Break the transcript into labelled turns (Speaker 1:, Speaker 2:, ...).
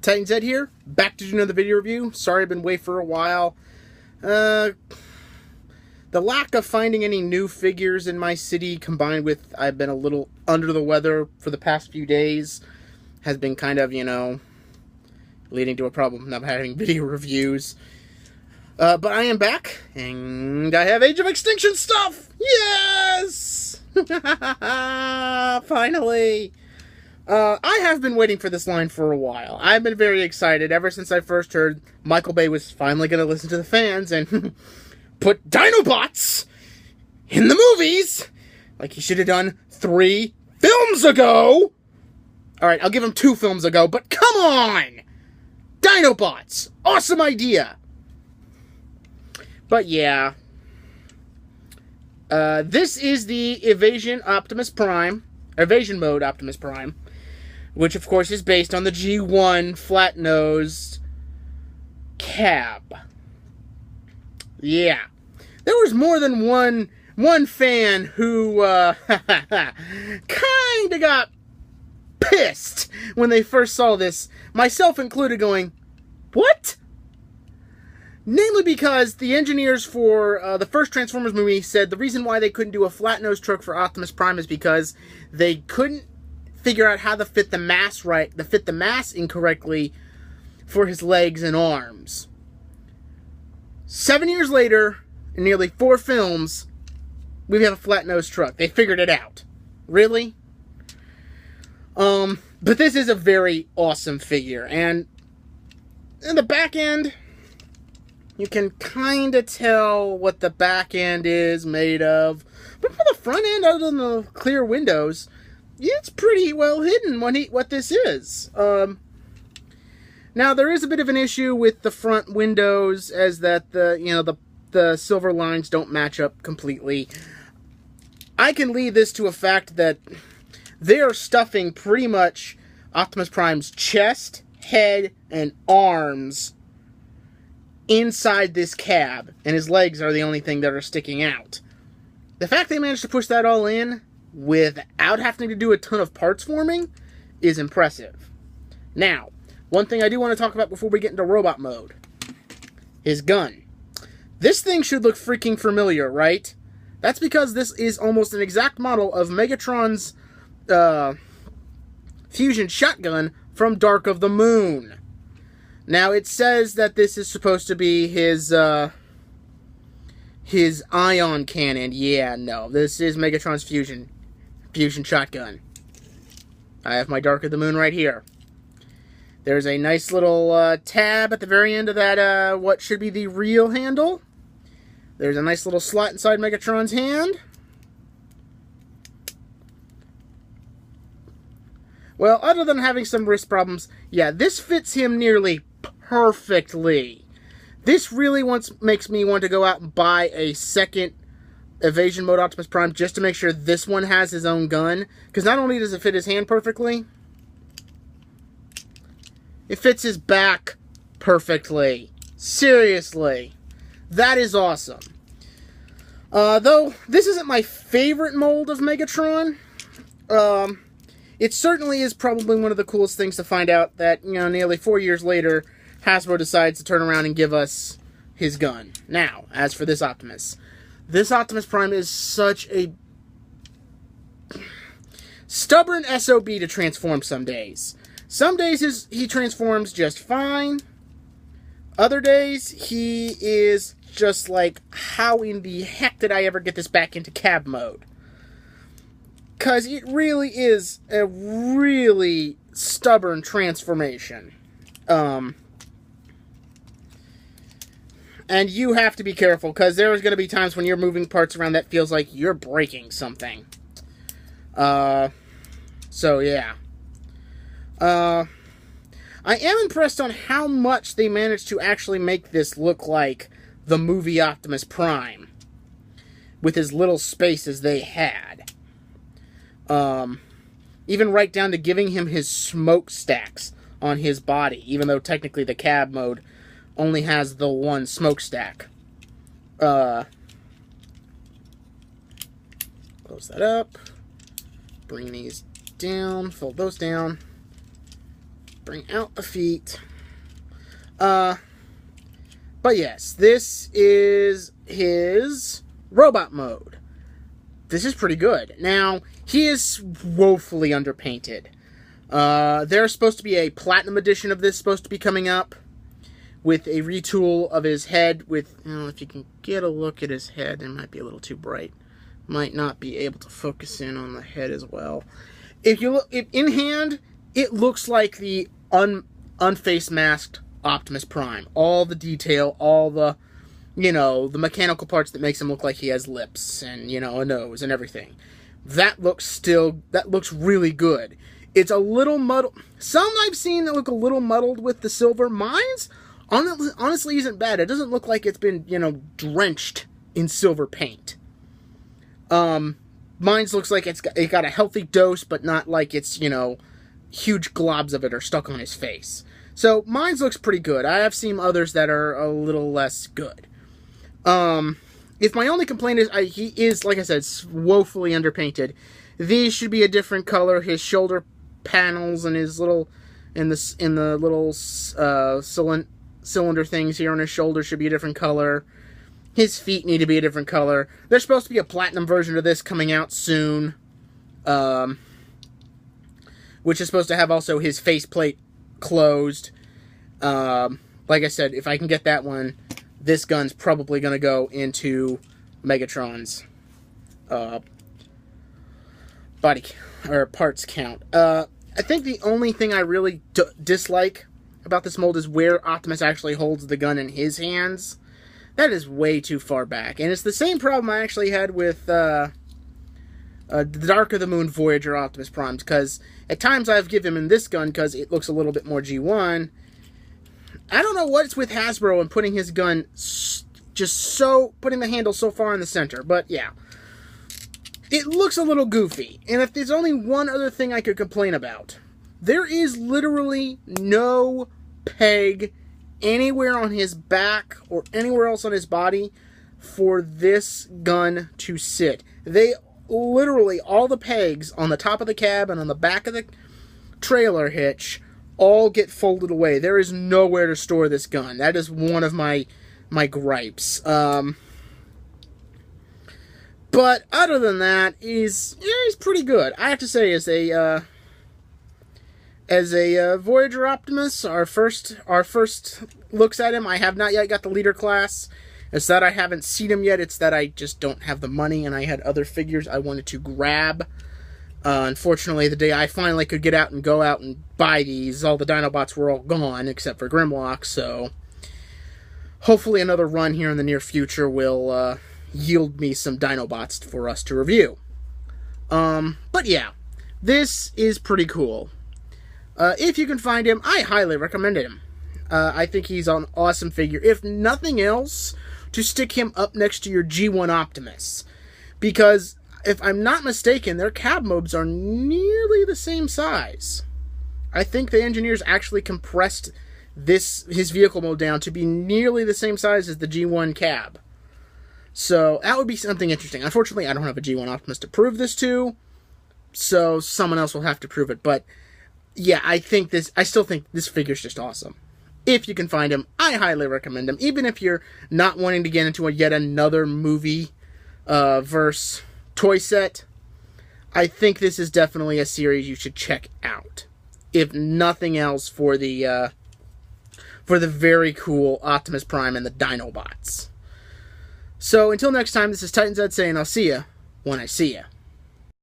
Speaker 1: Titan Zed here, back to do another video review. Sorry I've been away for a while. The lack of finding any new figures in my city, combined with I've been a little under the weather for the past few days, has been kind of, leading to a problem not having video reviews. But I am back, and I have Age of Extinction stuff! Yes! Finally! I have been waiting for this line for a while. I've been very excited ever since I first heard Michael Bay was finally going to listen to the fans and put Dinobots in the movies, like he should have done 3 films ago. Alright, I'll give him 2 films ago, but come on! Dinobots! Awesome idea! But yeah. This is the Evasion mode Optimus Prime, which of course is based on the G1 flat-nosed cab. Yeah. There was more than one fan who kinda got pissed when they first saw this, myself included, going, what? Namely because the engineers for the first Transformers movie said the reason why they couldn't do a flat-nosed truck for Optimus Prime is because they couldn't figure out how to fit the mass incorrectly for his legs and arms. 7 years later, in nearly 4 films, we have a flat-nosed truck. They figured it out. Really? But this is a very awesome figure, and in the back end, you can kind of tell what the back end is made of. But for the front end, other than the clear windows, it's pretty well hidden what this is. Now, there is a bit of an issue with the front windows, as that the silver lines don't match up completely. I can lead this to a fact that they are stuffing pretty much Optimus Prime's chest, head, and arms inside this cab, and his legs are the only thing that are sticking out. The fact they managed to push that all in without having to do a ton of parts forming is impressive. Now, one thing I do want to talk about before we get into robot mode. His gun. This thing should look freaking familiar, right? That's because this is almost an exact model of Megatron's fusion shotgun from Dark of the Moon. Now, it says that this is supposed to be his ion cannon. Yeah, no. This is Megatron's fusion shotgun. I have my Dark of the Moon right here. There's a nice little tab at the very end of that, what should be the real handle. There's a nice little slot inside Megatron's hand. Well, other than having some wrist problems, yeah, this fits him nearly perfectly. This really makes me want to go out and buy a second Evasion mode Optimus Prime just to make sure this one has his own gun. Because not only does it fit his hand perfectly, it fits his back perfectly. Seriously. That is awesome. Though, this isn't my favorite mold of Megatron. It certainly is probably one of the coolest things to find out that, nearly 4 years later, Hasbro decides to turn around and give us his gun. Now, as for this Optimus Prime is such a stubborn SOB to transform some days. Some days he transforms just fine. Other days, he is just like, how in the heck did I ever get this back into cab mode? Because it really is a really stubborn transformation. And you have to be careful, because there's going to be times when you're moving parts around that feels like you're breaking something. So, yeah. I am impressed on how much they managed to actually make this look like the movie Optimus Prime, with as little space as they had. Even right down to giving him his smokestacks on his body, even though technically the cab mode only has the one smokestack. Close that up. Bring these down, fold those down. bring out the feet. But yes, this is his robot mode. This is pretty good. Now, he is woefully underpainted. There's supposed to be a platinum edition of this supposed to be coming up with a retool of his head with, if you can get a look at his head, it might be a little too bright. Might not be able to focus in on the head as well. If you look in hand, it looks like the unface masked Optimus Prime. All the detail, all the, the mechanical parts that makes him look like he has lips and, a nose and everything. That looks really good. It's a little muddled. Some I've seen that look a little muddled with the silver. Mine's honestly isn't bad. It doesn't look like it's been, drenched in silver paint. Mine's looks like it got a healthy dose, but not like it's, huge globs of it are stuck on his face. So, mine's looks pretty good. I have seen others that are a little less good. If my only complaint is, he is, like I said, woefully underpainted. These should be a different color. His shoulder panels and his little, in the little cylinder things here on his shoulder should be a different color. His feet need to be a different color. There's supposed to be a platinum version of this coming out soon, which is supposed to have also his faceplate closed. Like I said, if I can get that one, this gun's probably going to go into Megatron's body or parts count. I think the only thing I really dislike about this mold is where Optimus actually holds the gun in his hands. That is way too far back. And it's the same problem I actually had with the Dark of the Moon Voyager Optimus Primes, because at times I've given him this gun because it looks a little bit more G1. I don't know what's with Hasbro and putting his gun putting the handle so far in the center, but yeah. It looks a little goofy, and if there's only one other thing I could complain about, there is literally no peg anywhere on his back or anywhere else on his body for this gun to sit. They literally, all the pegs on the top of the cab and on the back of the trailer hitch all get folded away. There is nowhere to store this gun. That is one of my gripes. But other than that, he's pretty good. I have to say, as a Voyager Optimus, our first looks at him, I have not yet got the leader class. It's that I haven't seen him yet. It's that I just don't have the money, and I had other figures I wanted to grab. Unfortunately, the day I finally could get out and go out and buy these, all the Dinobots were all gone, except for Grimlock, so hopefully another run here in the near future will yield me some Dinobots for us to review. But yeah, this is pretty cool. If you can find him, I highly recommend him. I think he's an awesome figure. If nothing else, to stick him up next to your G1 Optimus. Because, if I'm not mistaken, their cab mobs are nearly the same size. I think the engineers actually compressed his vehicle mode down to be nearly the same size as the G1 cab. So, that would be something interesting. Unfortunately, I don't have a G1 Optimus to prove this to, so someone else will have to prove it. But, yeah, I still think this figure's just awesome. If you can find him, I highly recommend him. Even if you're not wanting to get into yet another movie verse toy set, I think this is definitely a series you should check out. If nothing else, for the very cool Optimus Prime and the Dinobots. So until next time, this is Titan Zed saying I'll see ya when I see ya.